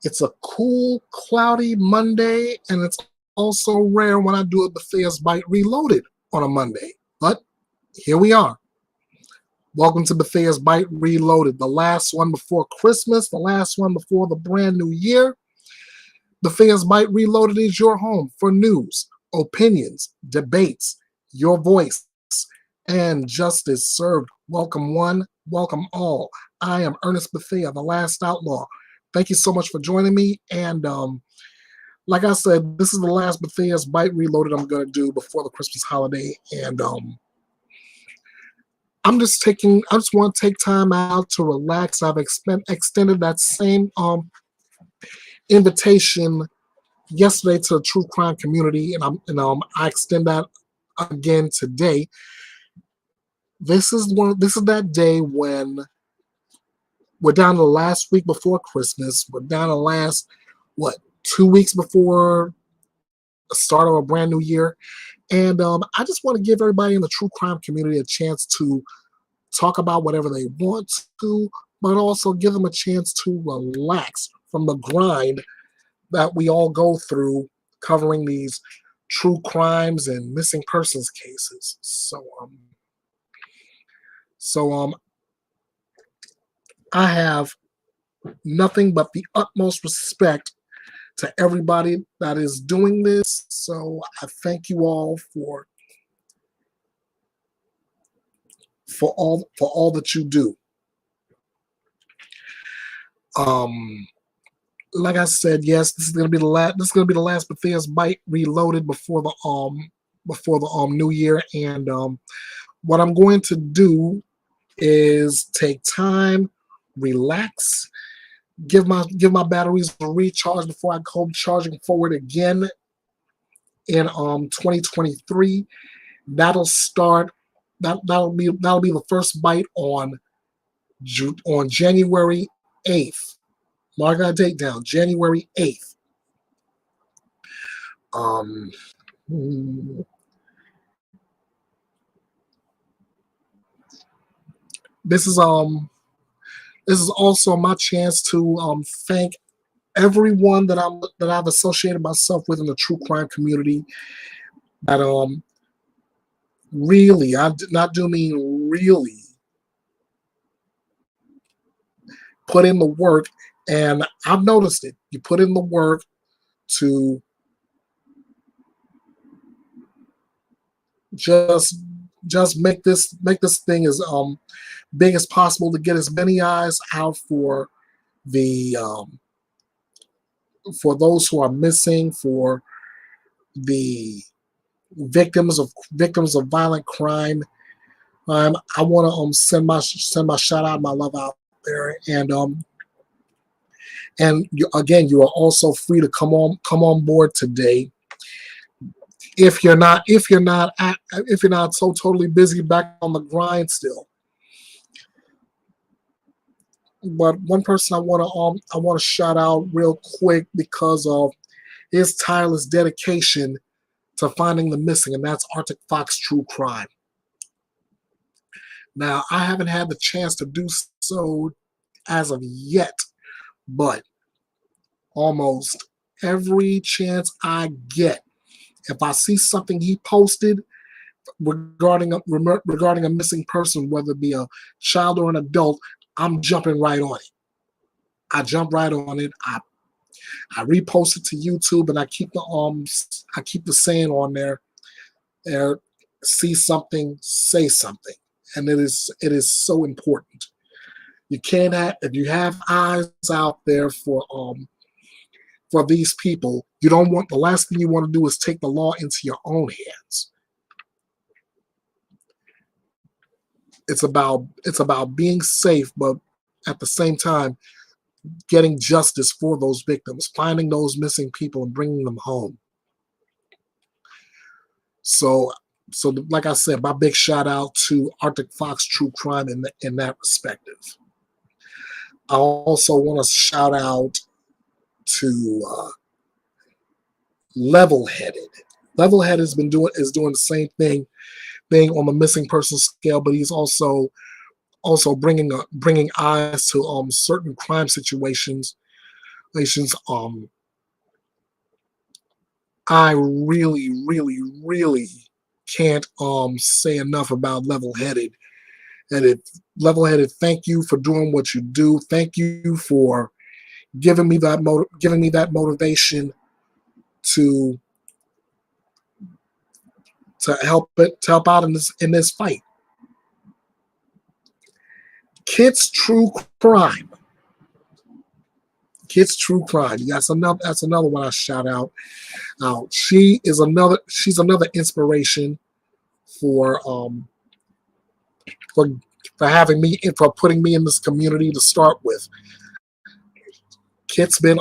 It's a cool, cloudy Monday, and it's also rare when I do a Bethea's Byte Reloaded on a Monday. But here we are. Welcome to Bethea's Byte Reloaded, the last one before Christmas, the last one before the brand new year. Bethea's Byte Reloaded is your home for news, opinions, debates, your voice, and justice served. Welcome one, welcome all. I am Ernest Bethea, the Last Outlaw. Thank you so much for joining me. And like I said, this is the last Bethea's Byte Reloaded I'm going to do before the Christmas holiday. And I just want to take time out to relax. I've extended that same invitation yesterday to the true crime community, and I extend that again today. This is that day when we're down to the last week before Christmas. We're down to the last 2 weeks before the start of a brand new year, and I just want to give everybody in the true crime community a chance to talk about whatever they want to, but also give them a chance to relax from the grind that we all go through covering these true crimes and missing persons cases. So I have nothing but the utmost respect to everybody that is doing this. So I thank you all for all that you do. Like I said, yes, this is gonna be the last. This is gonna be the last Bethea's Byte Reloaded before the new year. And what I'm going to do is take time, relax, give my batteries a recharge before I go charging forward again in 2023. That'll be the first Byte on January 8th. Mark that date down, January 8th. This is also my chance to thank everyone that I've associated myself with in the true crime community. That really, I do mean really, put in the work. And I've noticed it. You put in the work to just make this thing as big as possible, to get as many eyes out for those who are missing, for the victims of violent crime. I want to send my shout out, my love out there, and you are also free to come on board today. If you're not so totally busy back on the grind still. But one person I want to shout out real quick because of his tireless dedication to finding the missing, and that's Arctic Fox True Crime. Now, I haven't had the chance to do so as of yet, but almost every chance I get, if I see something he posted regarding a missing person, whether it be a child or an adult, I'm jumping right on it. I jump right on it. I repost it to YouTube, and I keep the saying on there. See something, say something, and it is so important. You can't if you have eyes out there for these people, the last thing you want to do is take the law into your own hands. It's about being safe, but at the same time, getting justice for those victims, finding those missing people and bringing them home. So like I said, my big shout out to Arctic Fox True Crime in that perspective. I also want to shout out to Level Headed. Level Headed is doing the same thing on the missing person scale, but he's also bringing eyes to certain crime situations I really, really, really can't say enough about level-headed. And it level-headed, thank you for doing what you do. Thank you for giving me that motivation to to help out in this fight. Kids True Crime. Kids True Crime. That's another one I shout out. She's another inspiration for for for putting me in this community to start with. Kit's been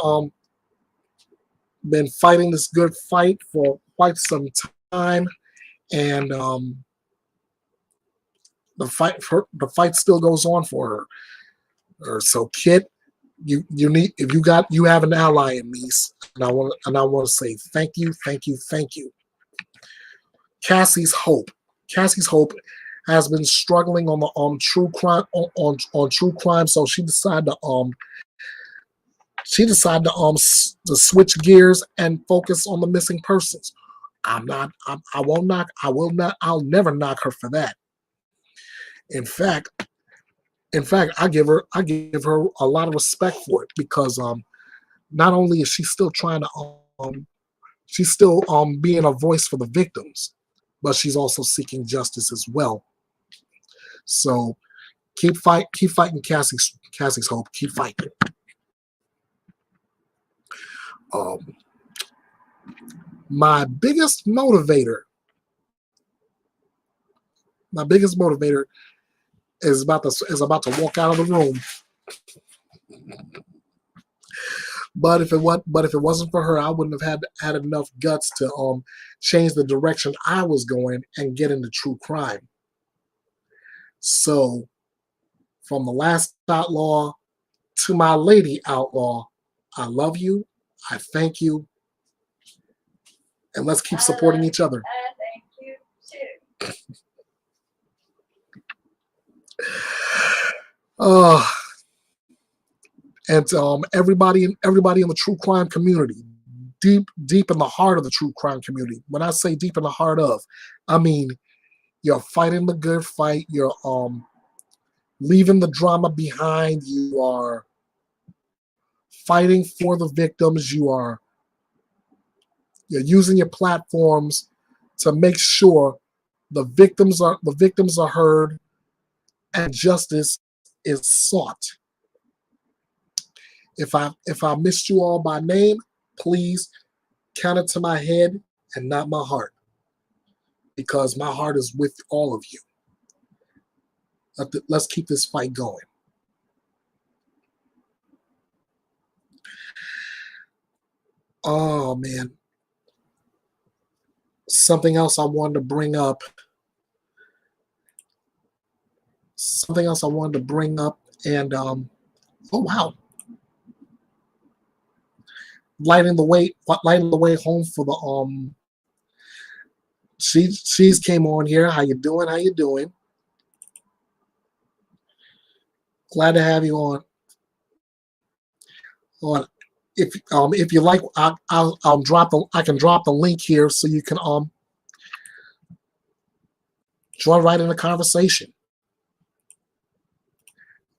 fighting this good fight for quite some time, and the fight still goes on for her. So Kit, you have an ally in me, and I want to say thank you, thank you, thank you. Cassie's Hope. Cassie's Hope has been struggling on the true crime on true crime, so she decided to switch gears and focus on the missing persons. I won't knock. I'll never knock her for that. In fact, I give her a lot of respect for it because not only is she still trying to she's still being a voice for the victims, but she's also seeking justice as well. So keep fighting, Cassie's Hope. Keep fighting. My biggest motivator is about to walk out of the room. But if it wasn't for her, I wouldn't have had enough guts to change the direction I was going and get into true crime. So from the Last Outlaw to my lady outlaw, I love you, I thank you, and let's keep supporting each other. I thank you too. And everybody in the true crime community, deep in the heart of the true crime community. When I say deep in the heart of, I mean you're fighting the good fight. You're leaving the drama behind. You are fighting for the victims. You're using your platforms to make sure the victims are heard and justice is sought. If I missed you all by name, please count it to my head and not my heart, because my heart is with all of you. Let's keep this fight going. Oh man, something else I wanted to bring up. And oh wow, lighting the way home for the she's came on here. How you doing? Glad to have you on. If you like, I can drop the link here so you can join right in the conversation.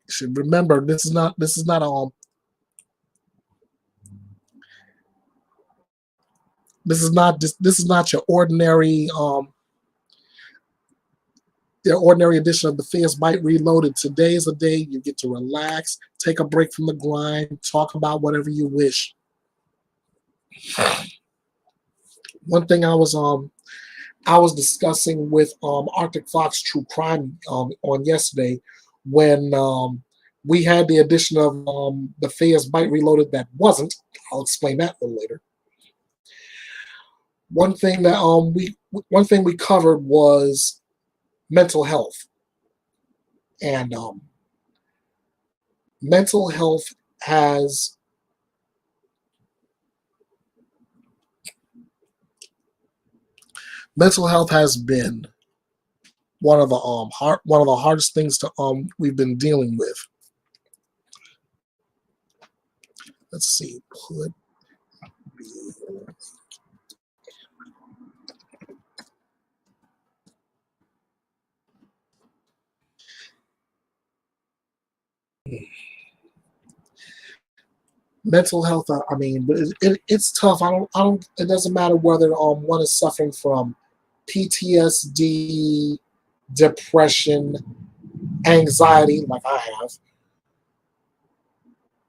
You should remember this is not your ordinary edition of Bethea's Byte Reloaded. Today is a day you get to relax, take a break from the grind, talk about whatever you wish. One thing I was discussing with Arctic Fox True Crime on yesterday, when we had the edition of Bethea's Byte Reloaded that wasn't. I'll explain that a little later. One thing we covered was mental health, and mental health has been one of the hardest things to we've been dealing with. let's see, put mental health. I mean, it's tough. I don't. It doesn't matter whether one is suffering from PTSD, depression, anxiety, like I have,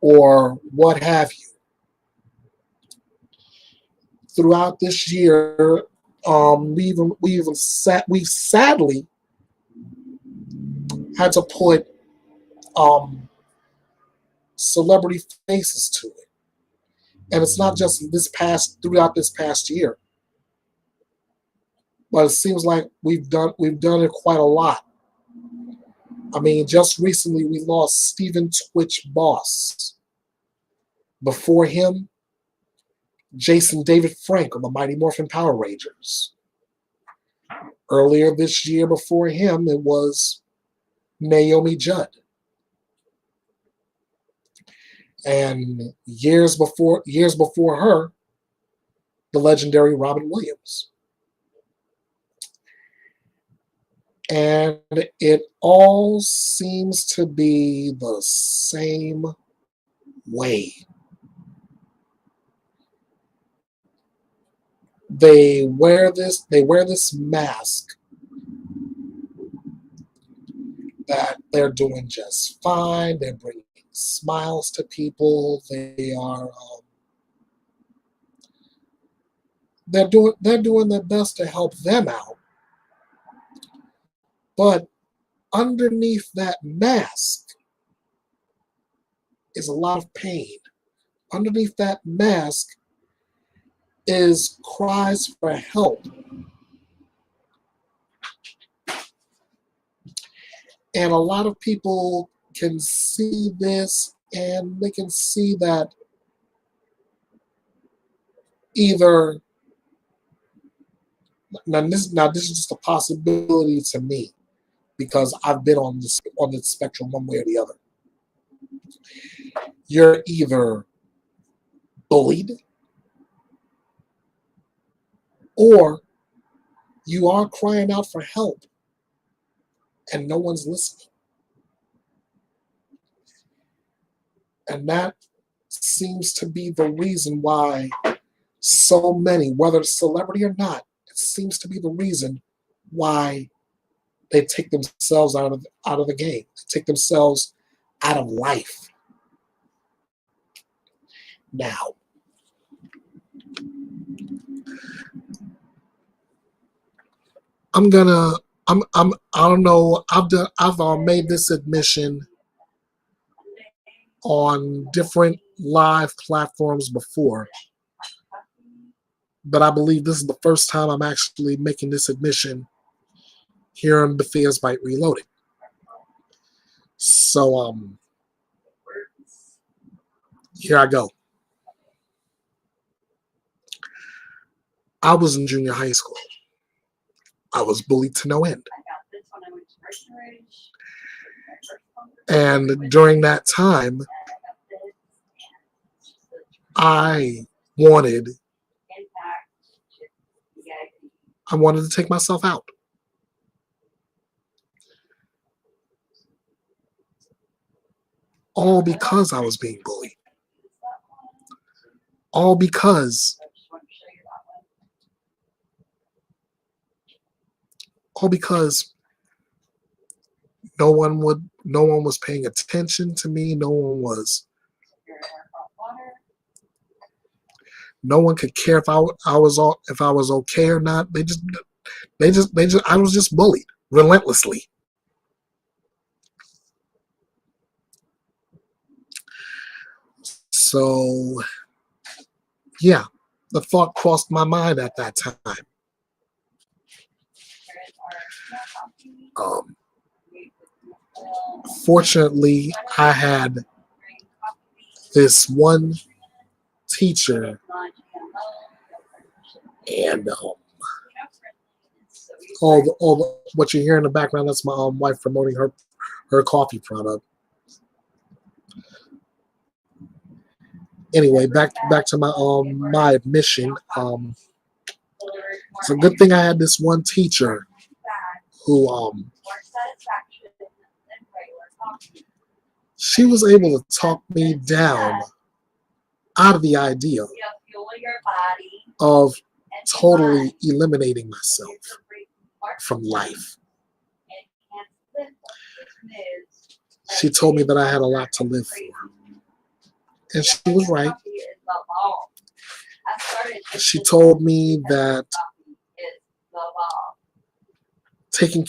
or what have you. Throughout this year, we've sadly had to put celebrity faces to it, and it's not just throughout this past year, but it seems like we've done it quite a lot. I mean, just recently we lost Stephen Twitch Boss. Before him, Jason David Frank of the Mighty Morphin Power Rangers. Earlier this year, before him, it was Naomi Judd. And years before her, the legendary Robin Williams. And it all seems to be the same way. They wear this mask that they're doing just fine. They're bringing smiles to people. They're doing their best to help them out. But underneath that mask is a lot of pain. Underneath that mask is cries for help. And a lot of people can see this, and they can see that either now this is just a possibility to me, because I've been on the spectrum one way or the other. You're either bullied, or you are crying out for help and no one's listening. And that seems to be the reason why so many, whether it's celebrity or not, it seems to be the reason why they take themselves out of the game. They take themselves out of life. Now, I don't know. I've made this admission on different live platforms before, but I believe this is the first time I'm actually making this admission here on Bethea's Byte Reloaded. So here I go. I was in junior high school. I was bullied to no end. And during that time, I wanted to take myself out. All because I was being bullied. All because no one was paying attention to me. No one could care if I was okay or not. I was just bullied relentlessly. So yeah, the thought crossed my mind at that time. Fortunately, I had this one teacher, and what you hear in the background, that's my wife promoting her coffee product. Anyway, back to my admission. It's a good thing I had this one teacher who she was able to talk me down out of the idea of totally eliminating myself from life. She told me that I had a lot to live for. And she was right. She told me that taking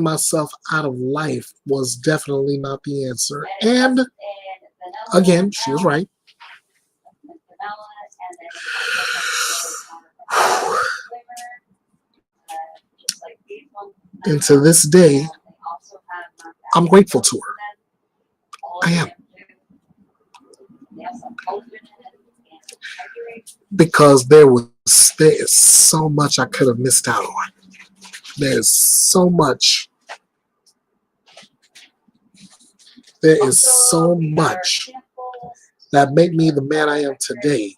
myself out of life was definitely not the answer. And again, she was right. And to this day, I'm grateful to her. I am. Because there is so much I could have missed out on. There's so much. There is so much that made me the man I am today.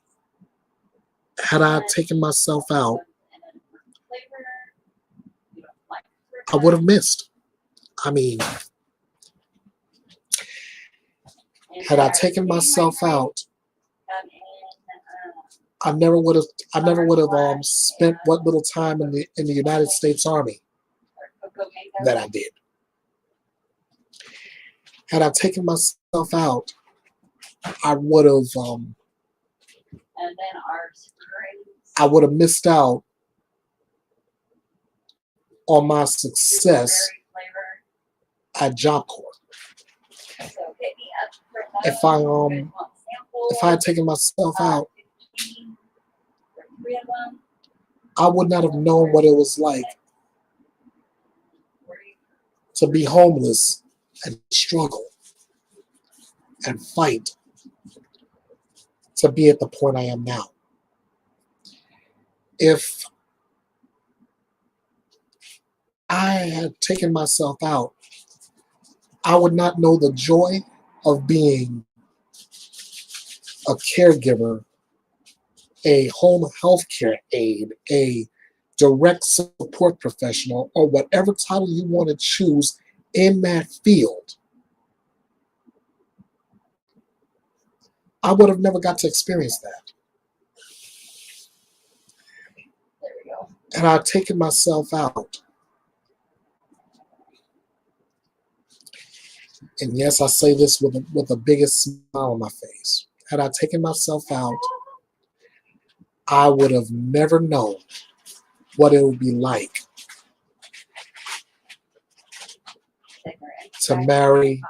Had I taken myself out, I would have missed. I mean, had I taken myself out, I never would have spent what little time in the United States Army that I did. Had I taken myself out, I would have missed out on my success at Job Corps. If I had taken myself out, I would not have known what it was like to be homeless and struggle and fight to be at the point I am now. If I had taken myself out, I would not know the joy of being a caregiver, a home health care aide, a direct support professional, or whatever title you want to choose in that field. I would have never got to experience that. And I've taken myself out. And yes, I say this with the biggest smile on my face. Had I taken myself out, I would have never known what it would be like to marry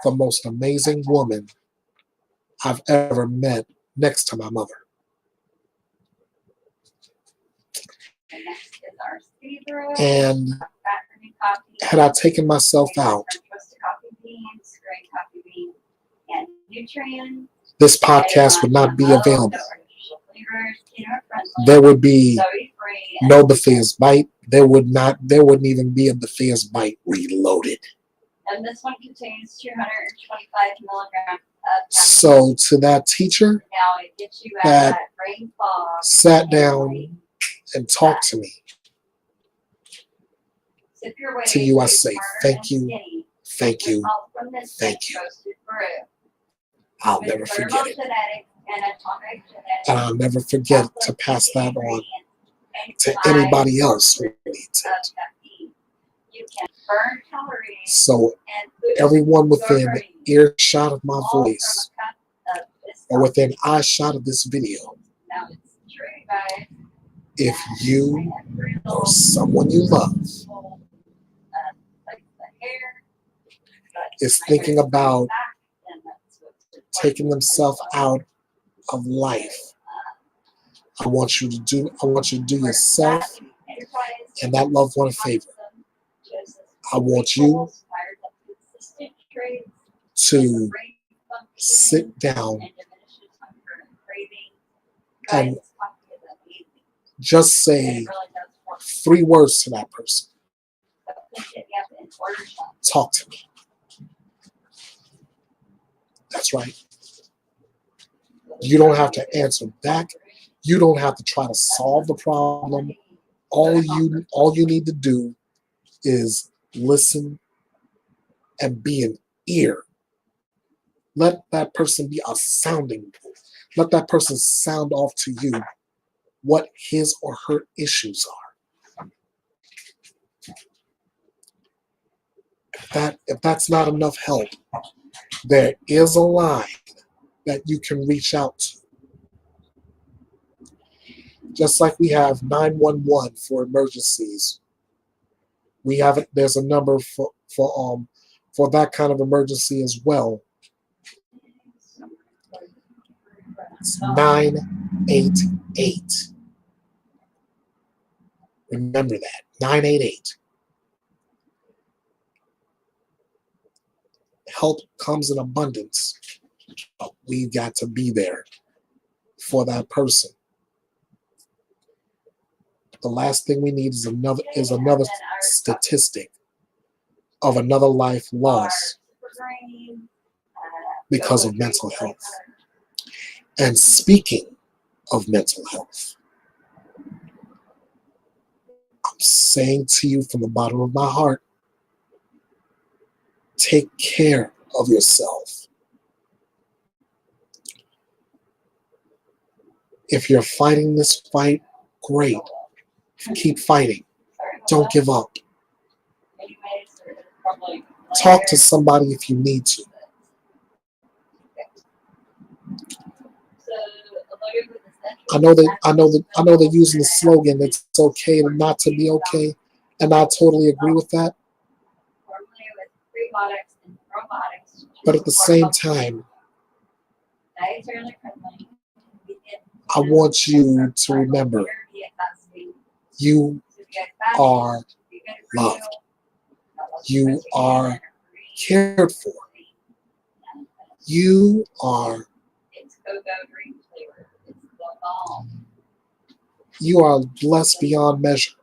the most amazing woman I've ever met next to my mother. And had I taken myself out, this podcast would not be available. There would be no Bethea's Byte. There wouldn't even be a Bethea's Byte Reloaded. And this one contains 225 milligrams of So to that teacher now it gets you out that of that brain fog sat down and talked to me, Sip your way to you I to say smarter thank and you, skinny. thank you, Help from this thank thick you. roasted brew. I'll With never forget it. thermogenetics and atomic genetics, And I'll never forget to pass that on to anybody else who needs it. You can burn calories So and boost everyone your within brain, earshot of my all from voice a cup of this or within eye shot of this video, Now it's true, guys. if you or someone you love Like the hair, is thinking about taking themselves out of life, I want you to do yourself and that loved one a favor. I want you to sit down and just say 3 words to that person. Talk to me. That's right. You don't have to answer back. You don't have to try to solve the problem. All you need to do is listen and be an ear. Let that person be a sounding board. Let that person sound off to you what his or her issues are. If that's not enough help, there is a line that you can reach out to. Just like we have 911 for emergencies, we have it. There's a number for that kind of emergency as well. It's 988. Remember that, 988. Help comes in abundance, but we've got to be there for that person. The last thing we need is another statistic of another life lost because of mental health. And speaking of mental health, I'm saying to you from the bottom of my heart, take care of yourself. If you're fighting this fight, great. Keep fighting. Don't give up. Talk to somebody if you need to. I know they're using the slogan, it's okay not to be okay, and I totally agree with that. But at the same time, I want you to remember you are loved. You are cared for. You are blessed beyond measure.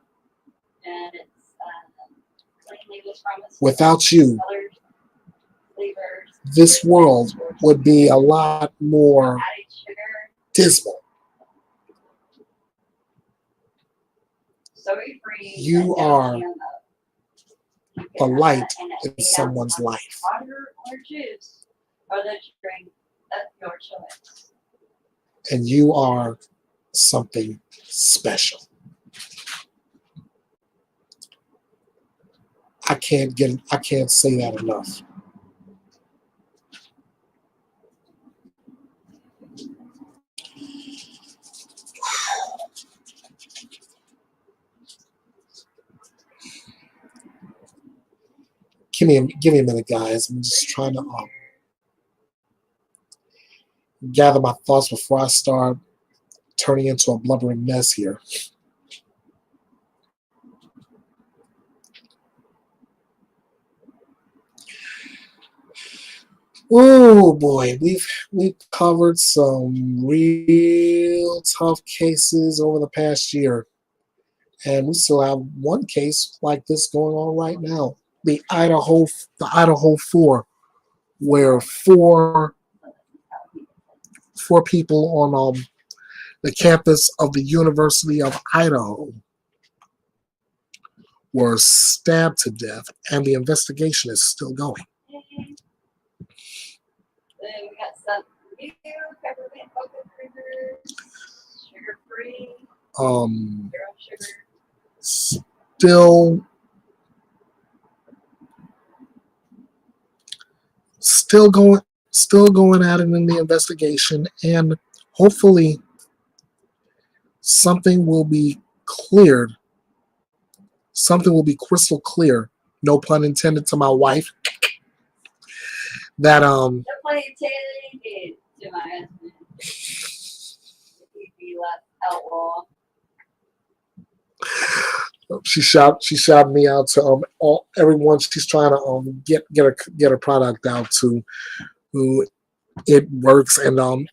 Without you, this world would be a lot more dismal. You are the light in someone's life. And you are something special. I can't say that enough. Give me a minute, guys. I'm just trying to gather my thoughts before I start turning into a blubbering mess here. Oh boy, we've covered some real tough cases over the past year, and we still have one case like this going on right now. The Idaho 4, where four people on the campus of the University of Idaho were stabbed to death, and the investigation is still going. Then we got some new peppermint focus creamers, sugar-free, zero sugar. Still going at it in the investigation, and hopefully something will be cleared. Something will be crystal clear. No pun intended to my wife. That No pun intended to my husband. He'd be Last Outlaw. She shot me out to everyone she's trying to get her product out to, who it works, and the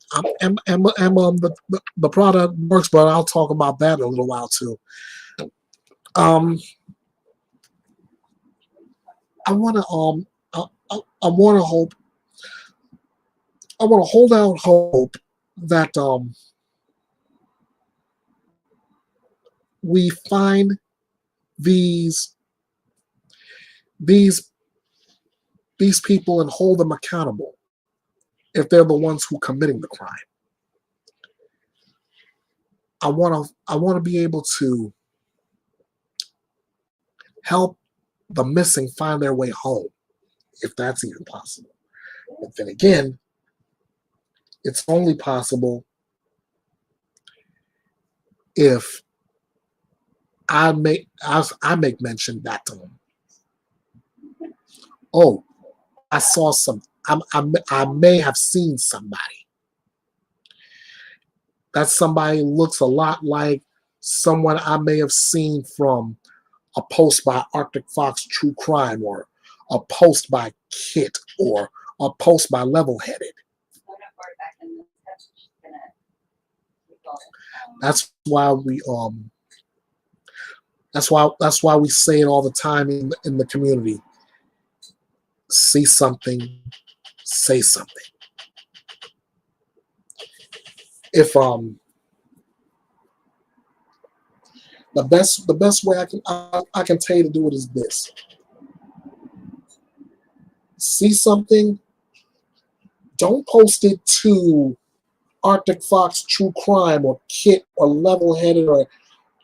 product works, but I'll talk about that in a little while too. I want to hope I want to hold out hope that we find these these these people and hold them accountable if they're the ones who are committing the crime. I want to be able to help the missing find their way home, if that's even possible. But then again, it's only possible if I make mention that oh, I saw some. I may have seen somebody. That somebody looks a lot like someone I may have seen from a post by Arctic Fox True Crime, or a post by Kit, or a post by Level Headed. That's why we that's why we say it all the time in the community. See something, say something. If the best way I can tell you to do it is this: see something, don't post it to Arctic Fox True Crime or Kit or Level Headed or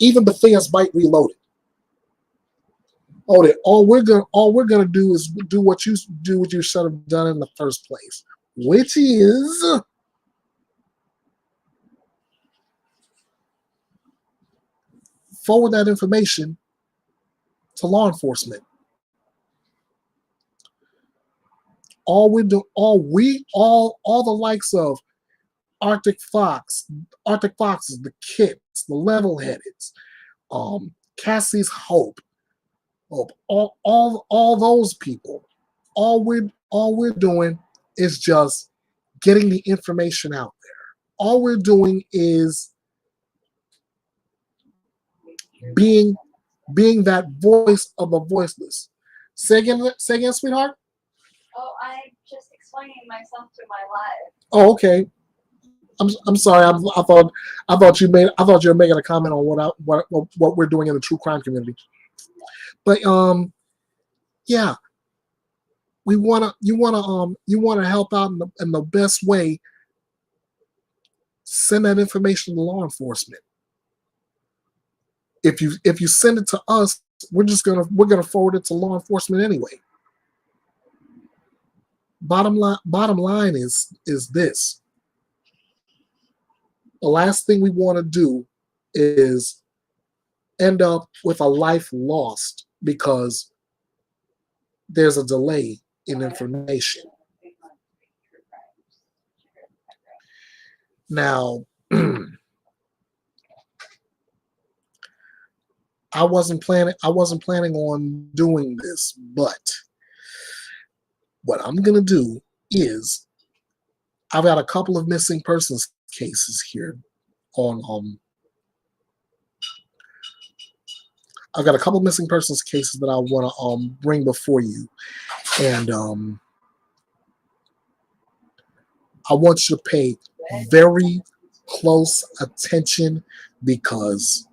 even Bethea's Byte Reloaded. All we're gonna do is do what you should have done in the first place, which is forward that information to law enforcement. All the likes of Arctic Foxes, the Kits, the Level Headeds, Cassie's Hope, all those people. All we're doing is just getting the information out there. All we're doing is being that voice of the voiceless. Say again, sweetheart. Oh, I'm just explaining myself to my life. Oh, okay. I'm sorry. I thought you were making a comment on what we're doing in the true crime community. But yeah, you wanna help out in the best way. Send that information to law enforcement. If you send it to us, we're gonna forward it to law enforcement anyway. Bottom line is this: the last thing we want to do is end up with a life lost because there's a delay in information. Now, I wasn't planning on doing this, but what I'm gonna do is I've got a couple of missing persons cases here on I've got a couple of missing persons cases that I want to bring before you, and I want you to pay very close attention because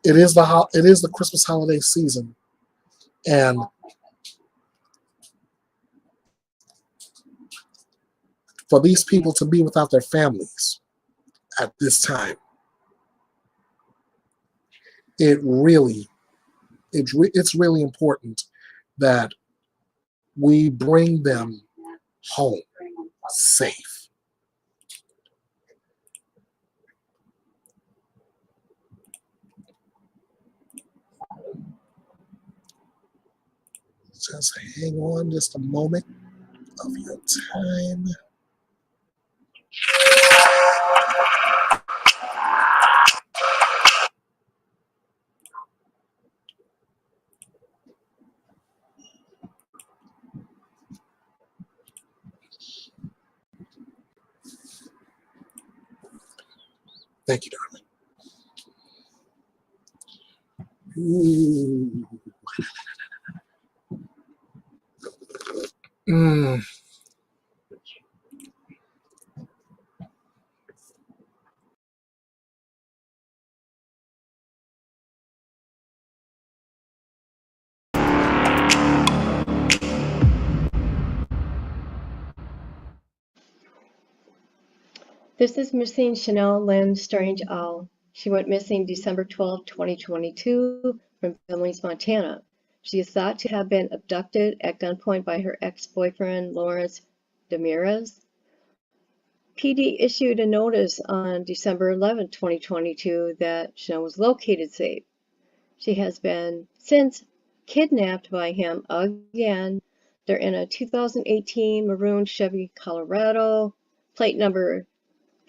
it is the Christmas holiday season, and for these people to be without their families at this time, it's really important that we bring them home safe. Just hang on just a moment of your time. Thank you, darling. Ooh. This is missing Chanel Lynn Strange Owl. She went missing December 12, 2022 from Billings, Montana. She is thought to have been abducted at gunpoint by her ex-boyfriend, Lawrence Demirez. PD issued a notice on December 11, 2022 that Chanel was located safe. She has been since kidnapped by him again. They're in a 2018 maroon Chevy Colorado, plate number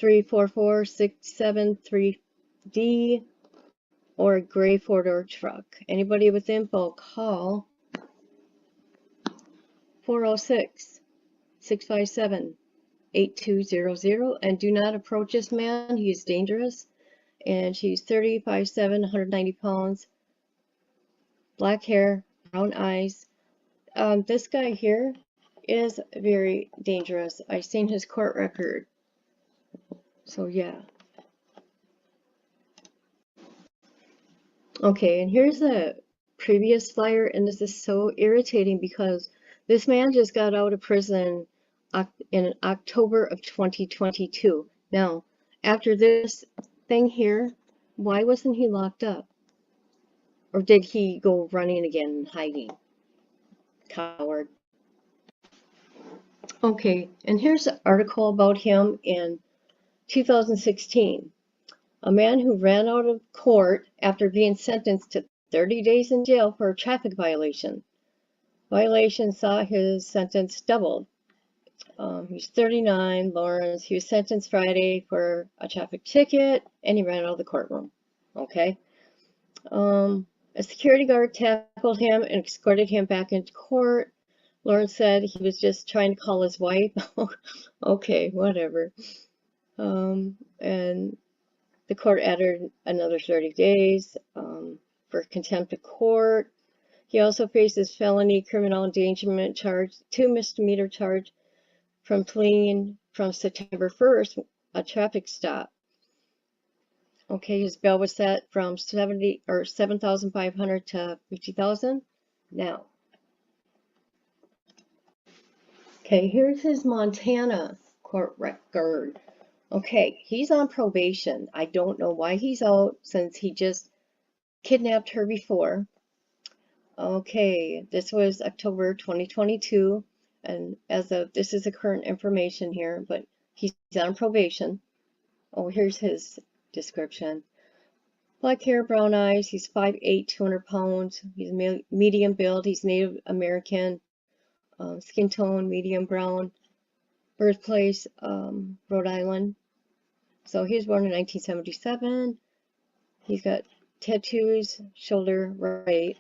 344673D, or a gray four-door truck. Anybody with info, call 406-657-8200, and do not approach this man. He is dangerous. And she's 35'7", 190 pounds, black hair, brown eyes. This guy here is very dangerous. I've seen his court record. So yeah. Okay, and here's the previous flyer, and this is so irritating because this man just got out of prison in October of 2022. Now, after this thing here, why wasn't he locked up? Or did he go running again and hiding? Coward. Okay, and here's an article about him in 2016. A man who ran out of court after being sentenced to 30 days in jail for a traffic violation. Violation saw his sentence doubled. He's 39, Lawrence. He was sentenced Friday for a traffic ticket, and he ran out of the courtroom. Okay. A security guard tackled him and escorted him back into court. Lawrence said he was just trying to call his wife. Okay, whatever. And the court added another 30 days for contempt of court. He also faces felony criminal endangerment charge, 2 misdemeanor charge from fleeing from September 1st, a traffic stop. Okay, his bail was set from $7,500 to $50,000. Now, okay, here's his Montana court record. Okay, he's on probation. I don't know why he's out since he just kidnapped her before. Okay, this was October 2022, and as of this is the current information here, but he's on probation. Oh, here's his description. Black hair, brown eyes, he's 5'8", 200 pounds, he's medium build, he's Native American, skin tone, medium brown, birthplace, Rhode Island. So he was born in 1977. He's got tattoos, shoulder right.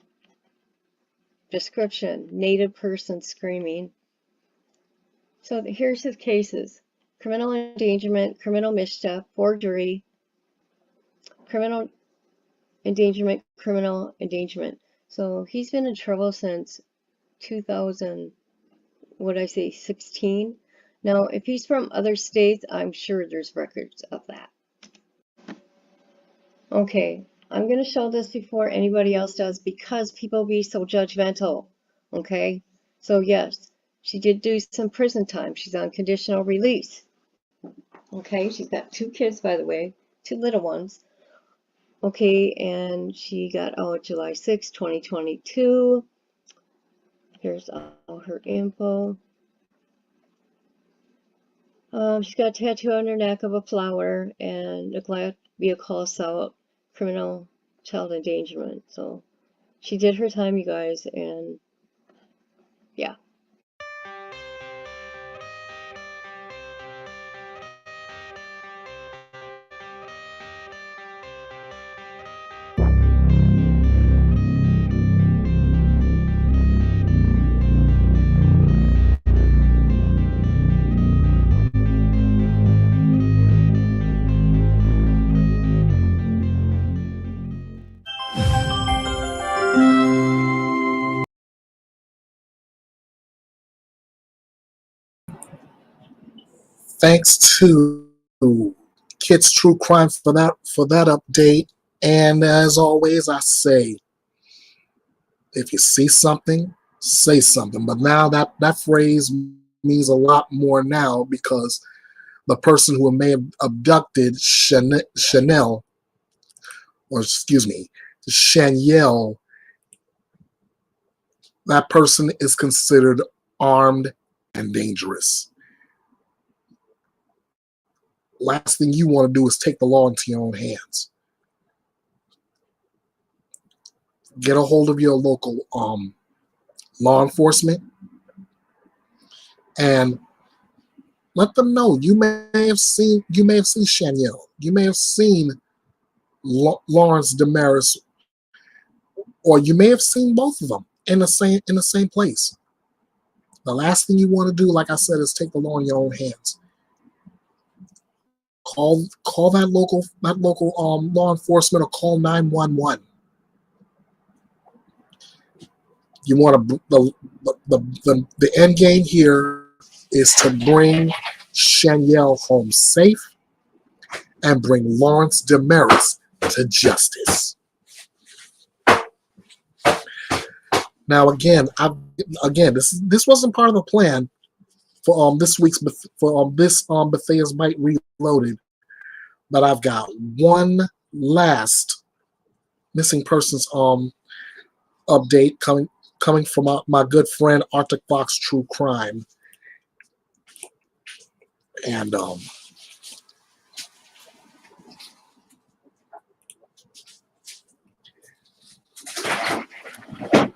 Description, Native person screaming. So here's his cases. Criminal endangerment, criminal mischief, forgery, criminal endangerment, criminal endangerment. So he's been in trouble since 16. Now, if he's from other states, I'm sure there's records of that. Okay, I'm going to show this before anybody else does because people be so judgmental. Okay, so yes, she did do some prison time. She's on conditional release. Okay, she's got 2 kids, by the way, 2 little ones. Okay, and she got out July 6, 2022. Here's all her info. She's got a tattoo on her neck of a flower and neglect vehicle assault, criminal child endangerment. So she did her time, you guys, and yeah. Thanks to Kids True Crime for that update. And as always, I say, if you see something, say something. But now that phrase means a lot more now because the person who may have abducted Chanel, or excuse me, Shanielle, that person is considered armed and dangerous. Last thing you want to do is take the law into your own hands. Get a hold of your local law enforcement and let them know you may have seen Shanielle, you may have seen Lawrence Damaris, or you may have seen both of them in the same place. The last thing you want to do, like I said, is take the law in your own hands. Call that local law enforcement, or call 911. You want to the end game here is to bring Shanielle home safe and bring Lawrence Damaris to justice. Now, again, this wasn't part of the plan for this Bethea's Byte Reloaded, but I've got one last missing persons update coming from my good friend Arctic Fox True Crime, and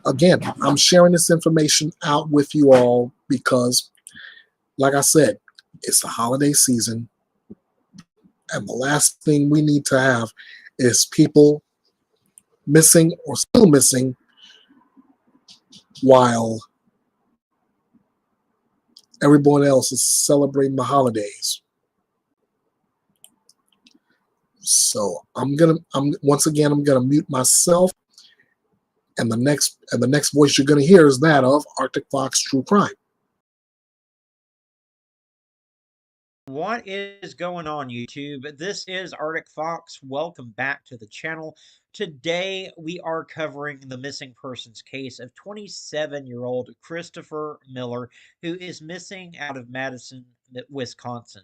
again, I'm sharing this information out with you all because, like I said, it's the holiday season, and the last thing we need to have is people missing or still missing while everyone else is celebrating the holidays. So I'm once again gonna mute myself, and the next voice you're gonna hear is that of Arctic Fox True Crime. What is going on, YouTube? This is Arctic Fox. Welcome back to the channel. Today, we are covering the missing persons case of 27-year-old Christopher Miller, who is missing out of Madison, Wisconsin.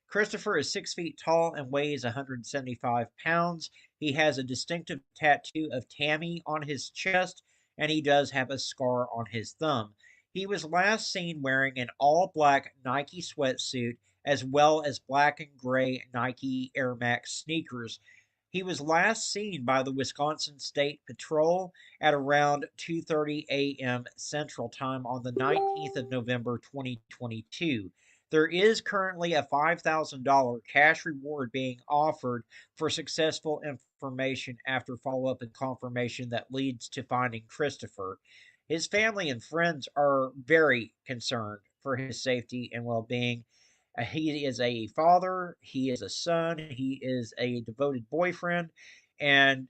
Christopher is 6 feet tall and weighs 175 pounds. He has a distinctive tattoo of Tammy on his chest, and he does have a scar on his thumb. He was last seen wearing an all-black Nike sweatsuit as well as black and gray Nike Air Max sneakers. He was last seen by the Wisconsin State Patrol at around 2:30 a.m. Central Time on the 19th of November 2022. There is currently a $5,000 cash reward being offered for successful information after follow-up and confirmation that leads to finding Christopher. His family and friends are very concerned for his safety and well-being. He is a father, he is a son, he is a devoted boyfriend, and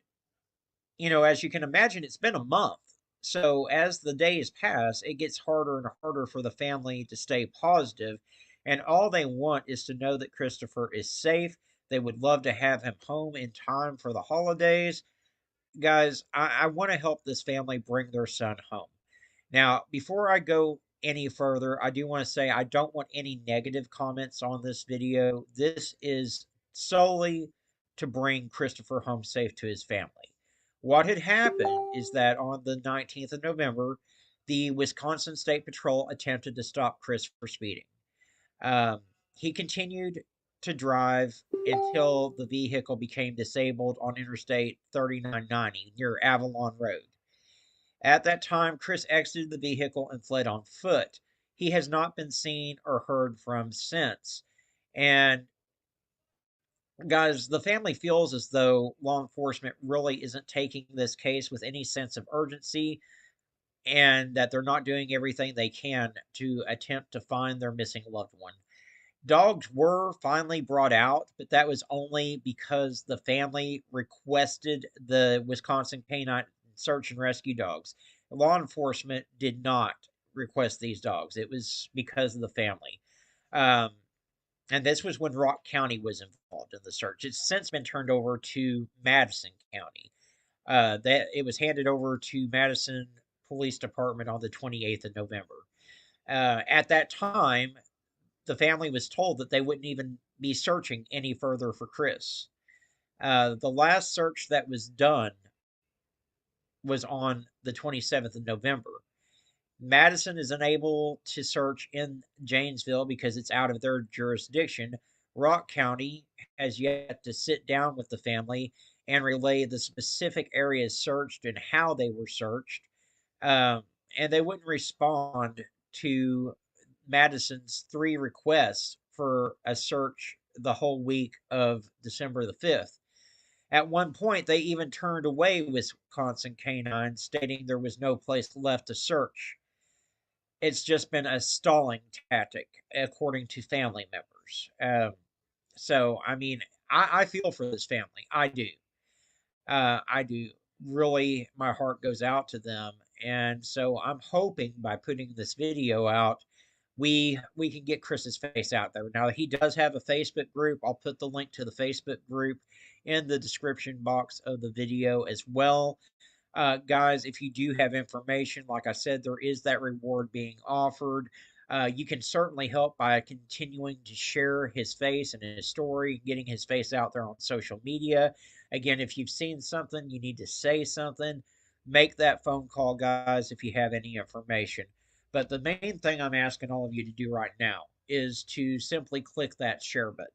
as you can imagine, it's been a month. So as the days pass, it gets harder and harder for the family to stay positive, and all they want is to know that Christopher is safe. They would love to have him home in time for the holidays. Guys, I want to help this family bring their son home. Now, before I go any further, I do want to say I don't want any negative comments on this video. This is solely to bring Christopher home safe to his family. What had happened is that on the 19th of November, the Wisconsin State Patrol attempted to stop Chris for speeding. He continued to drive until the vehicle became disabled on Interstate 3990 near Avalon Road. At that time, Chris exited the vehicle and fled on foot. He has not been seen or heard from since. And guys, the family feels as though law enforcement really isn't taking this case with any sense of urgency and that they're not doing everything they can to attempt to find their missing loved one. Dogs were finally brought out, but that was only because the family requested the Wisconsin Canine Search and Rescue dogs. Law enforcement did not request these dogs. It was because of the family. Um, and this was when Rock County was involved in the search. It's since been turned over to Madison County. That it was handed over to Madison Police Department on the 28th of November. At that time, the family was told that they wouldn't even be searching any further for Chris. The last search that was done was on the 27th of November. Madison is unable to search in Janesville because it's out of their jurisdiction. Rock County has yet to sit down with the family and relay the specific areas searched and how they were searched. Um, and they wouldn't respond to Madison's 3 requests for a search the whole week of December the 5th. At one point, they even turned away Wisconsin canines, stating there was no place left to search. It's just been a stalling tactic, according to family members. So, I mean, I feel for this family. I do. I do. Really, my heart goes out to them. And so I'm hoping by putting this video out, we can get Chris's face out there. Now he does have a Facebook group. I'll put the link to the Facebook group in the description box of the video as well. Guys, if you do have information, like I said, there is that reward being offered. You can certainly help by continuing to share his face and his story, getting his face out there on social media. Again, if you've seen something, you need to say something. Make that phone call, guys, if you have any information. But the main thing I'm asking all of you to do right now is to simply click that share button.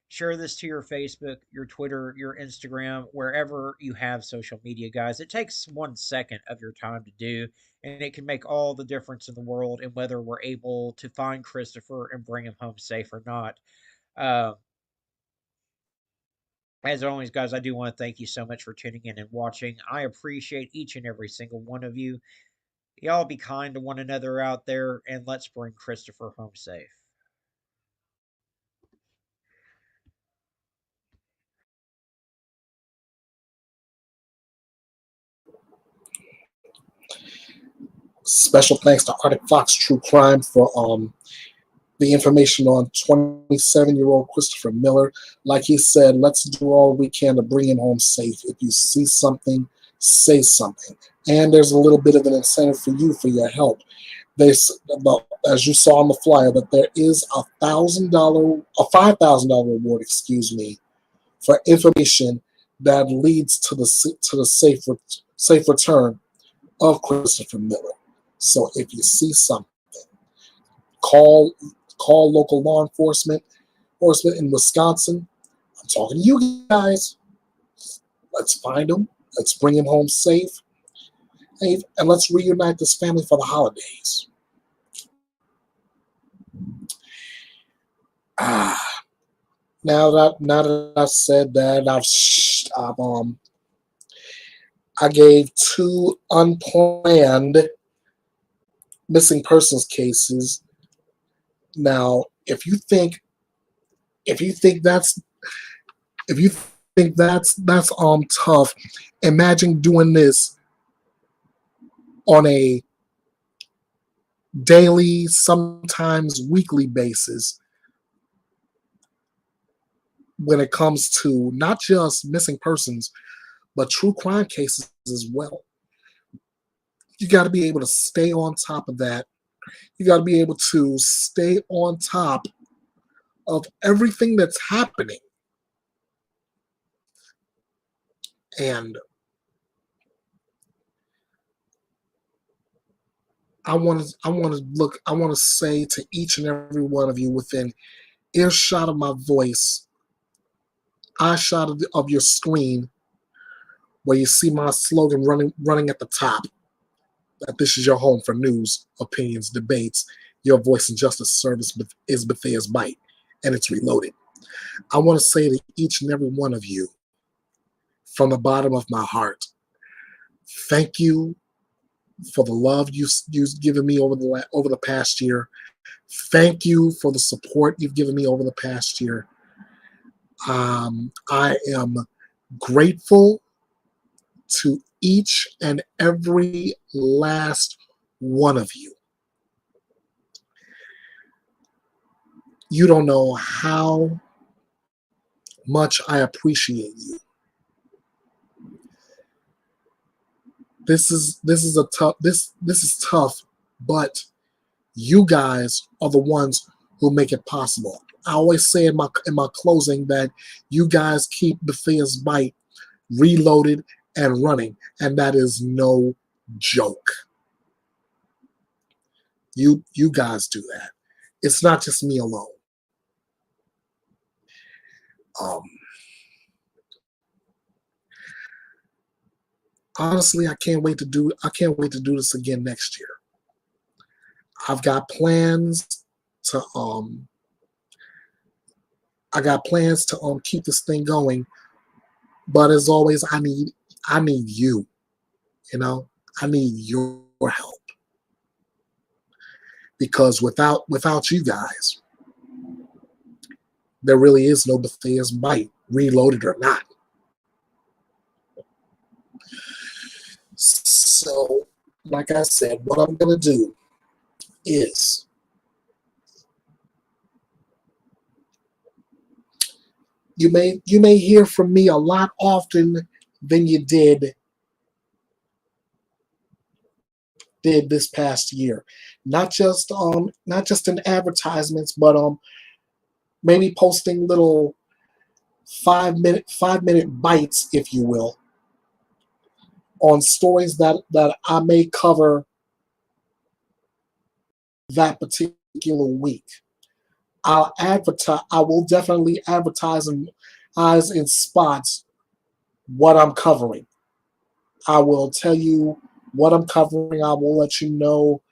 Share this to your Facebook, your Twitter, your Instagram, wherever you have social media, guys. It takes 1 second of your time to do, and it can make all the difference in the world in whether we're able to find Christopher and bring him home safe or not. Uh, as always, guys, I do want to thank you so much for tuning in and watching. I appreciate each and every single one of you. Y'all be kind to one another out there, and let's bring Christopher home safe. Special thanks to Arctic Fox True Crime for the information on 27-year-old Christopher Miller. Like he said, let's do all we can to bring him home safe. If you see something, say something. And there's a little bit of an incentive for you for your help. As you saw on the flyer, that there is a $5,000 reward, for information that leads to the safe return of Christopher Miller. So if you see something, call local law enforcement in Wisconsin. I'm talking to you guys. Let's find him. Let's bring him home safe. And let's reunite this family for the holidays. Now that I've said that, I gave 2 unplanned missing persons cases. Now, if you think that's tough, imagine doing this on a daily, sometimes weekly basis when it comes to not just missing persons, but true crime cases as well. You got to be able to stay on top of that. You got to be able to stay on top of everything that's happening. And I want to say to each and every one of you within earshot of my voice, eyeshot of your screen, where you see my slogan running at the top, that this is your home for news, opinions, debates. Your voice and justice service is Bethea's Byte, and it's reloaded. I want to say to each and every one of you, from the bottom of my heart, thank you for the love you've given me over the past year. Thank you for the support you've given me over the past year. I am grateful to each and every last one of you. You don't know how much I appreciate you. This is tough, but you guys are the ones who make it possible. I always say in my closing that you guys keep Bethea's Byte reloaded and running, and that is no joke. You guys do that. It's not just me alone. Um, Honestly, I can't wait to do this again next year. I've got plans to keep this thing going, but as always, I need you. You know, I need your help, because without you guys, there really is no Bethea's Byte, reloaded or not. So, like I said, what I'm gonna do is you may hear from me a lot often than you did this past year. Not just in advertisements, but maybe posting little 5-minute bites, if you will, on stories that I may cover that particular week. I will definitely advertise in spots what I'm covering. I will tell you what I'm covering. I will let you know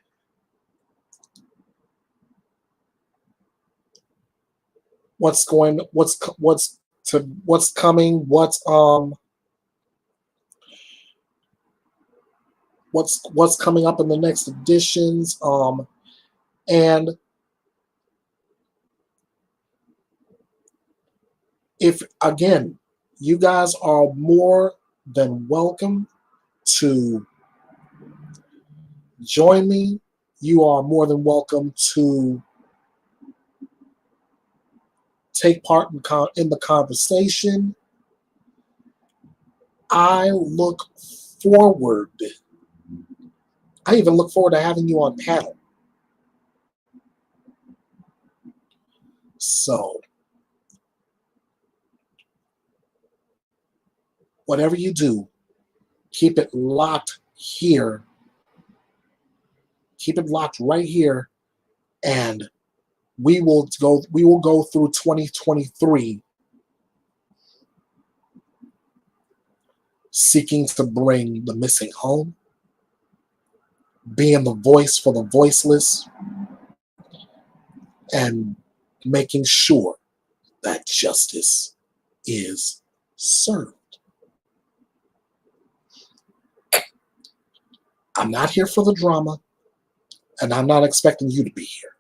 what's coming, what's coming up in the next editions. And if again, you guys are more than welcome to join me. You are more than welcome to take part in the conversation. I even look forward to having you on panel. So, whatever you do, keep it locked here. Keep it locked right here, and we will go through 2023 seeking to bring the missing home, being the voice for the voiceless, and making sure that justice is served. I'm not here for the drama, and I'm not expecting you to be here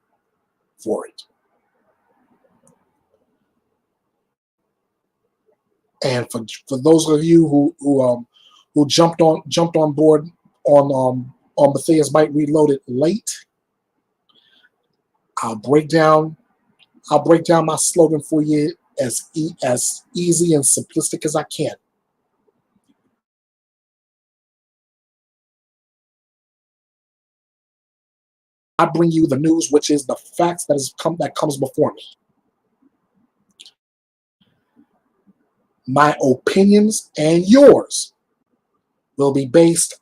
for it. And for those of you who jumped on board on Bethea's Byte Reloaded late, I'll break down my slogan for you as easy and simplistic as I can. I bring you the news, which is the facts that comes before me. My opinions and yours will be based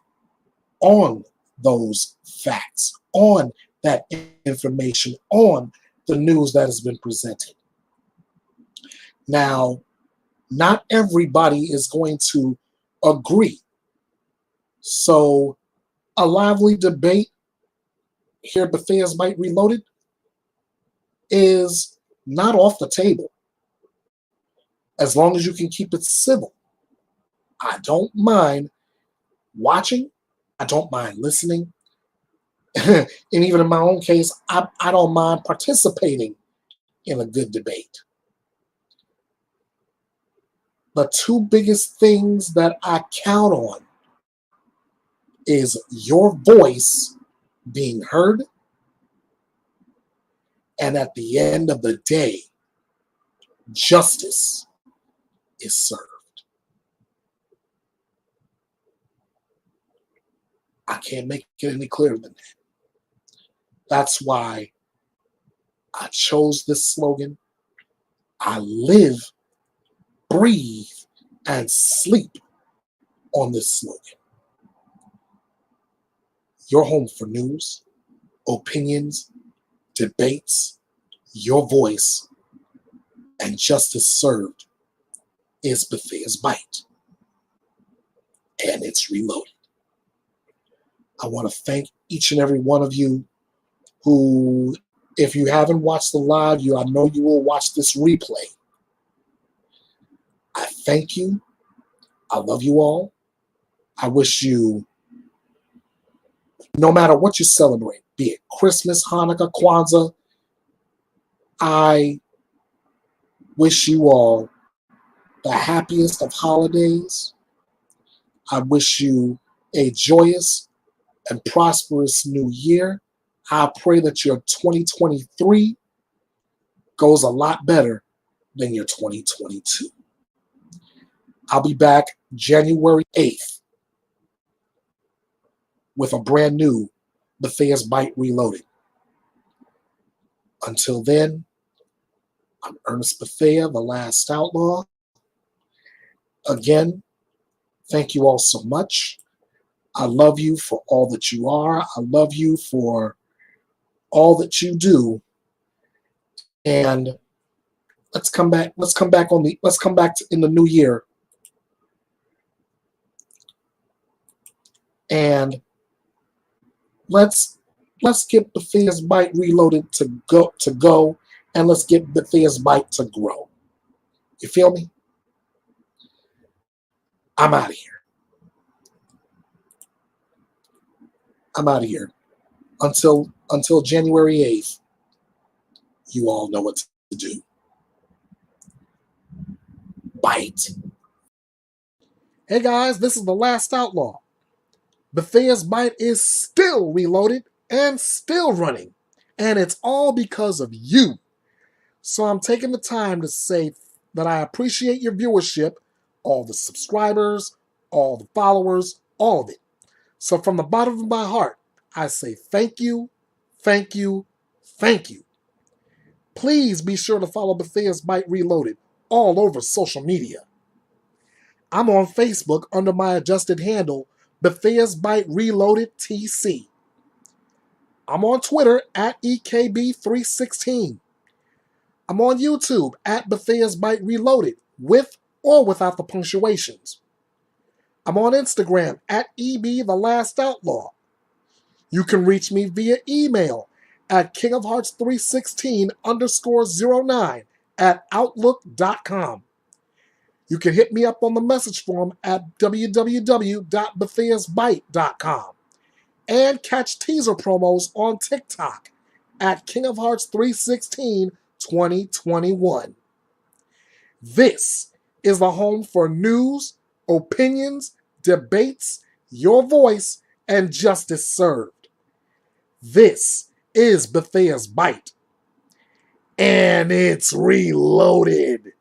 on those facts, on that information, on the news that has been presented. Now, not everybody is going to agree. So, a lively debate here at Bethea's Byte Reloaded is not off the table, as long as you can keep it civil. I don't mind watching. I don't mind listening. And even in my own case, I don't mind participating in a good debate. The two biggest things that I count on is your voice being heard, and at the end of the day, justice is served. I can't make it any clearer than that. That's why I chose this slogan. I live, breathe, and sleep on this slogan. Your home for news, opinions, debates, your voice, and justice served is Bethea's Byte. And it's reloaded. I want to thank each and every one of you who, if you haven't watched the live, I know you will watch this replay. I thank you. I love you all. I wish you, no matter what you celebrate, be it Christmas, Hanukkah, Kwanzaa, I wish you all the happiest of holidays. I wish you a joyous and prosperous new year. I pray that your 2023 goes a lot better than your 2022. I'll be back January 8th with a brand new Bethea's Byte Reloaded. Until then, I'm Ernest Bethea, the Last Outlaw. Again, thank you all so much. I love you for all that you are. I love you for all that you do. And let's come back in the new year. And let's get Bethea's Byte Reloaded to go, and let's get Bethea's Byte to grow. You feel me? I'm out of here. Until January 8th, you all know what to do. Byte. Hey guys, this is the Last Outlaw. Bethea's Byte is still reloaded and still running. And it's all because of you. So I'm taking the time to say that I appreciate your viewership, all the subscribers, all the followers, all of it. So from the bottom of my heart, I say thank you, thank you, thank you. Please be sure to follow Bethea's Byte Reloaded all over social media. I'm on Facebook under my adjusted handle, Bethea's Byte Reloaded TC. I'm on Twitter at EKB316. I'm on YouTube at Bethea's Byte Reloaded, with or without the punctuations. I'm on Instagram at EB The Last Outlaw. You can reach me via email at kingofhearts316_09 at outlook.com. You can hit me up on the message form at www.betheasbyte.com and catch teaser promos on TikTok at kingofhearts316 2021. This is the home for news, opinions, debates, your voice, and justice served. This is Bethea's Byte, and it's reloaded.